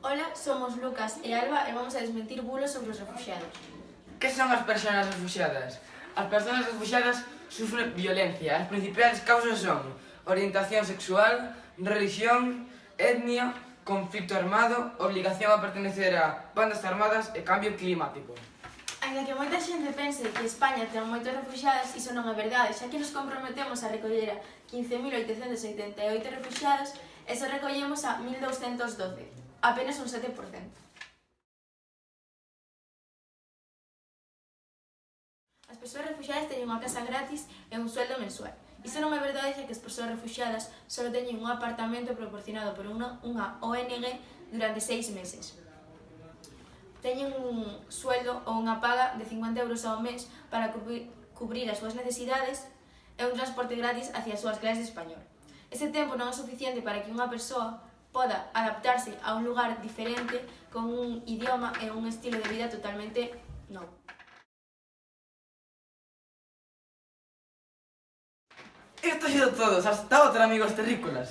Ola, somos Lucas e Alba e vamos a desmentir bulos sobre os refuxiados. Que son as persoas refuxiadas? As persoas refuxiadas sufren violencia. As principais causas son orientación sexual, religión, etnia, conflicto armado, obligación a pertenecer a bandas armadas e cambio climático. Ainda que moita xente pense que España ten moitos refuxiados, iso non é verdade, xa que nos comprometemos a recoller a 15.878 refuxiados e só recollemos a 1.212, apenas un 7%. As persoas refuxiadas teñen unha casa gratis e un sueldo mensual. Iso non é verdade, xa que as persoas refuxiadas só teñen un apartamento proporcionado por unha ONG durante 6 meses. Teñen un sueldo ou unha paga de 50 euros ao mes para cubrir as súas necesidades e un transporte gratis hacia as súas clases de español. Ese tempo non é suficiente para que unha persoa poda adaptarse a un lugar diferente con un idioma e un estilo de vida totalmente novo. Isto ha sido todo. Hasta otra, amigos terrícolas.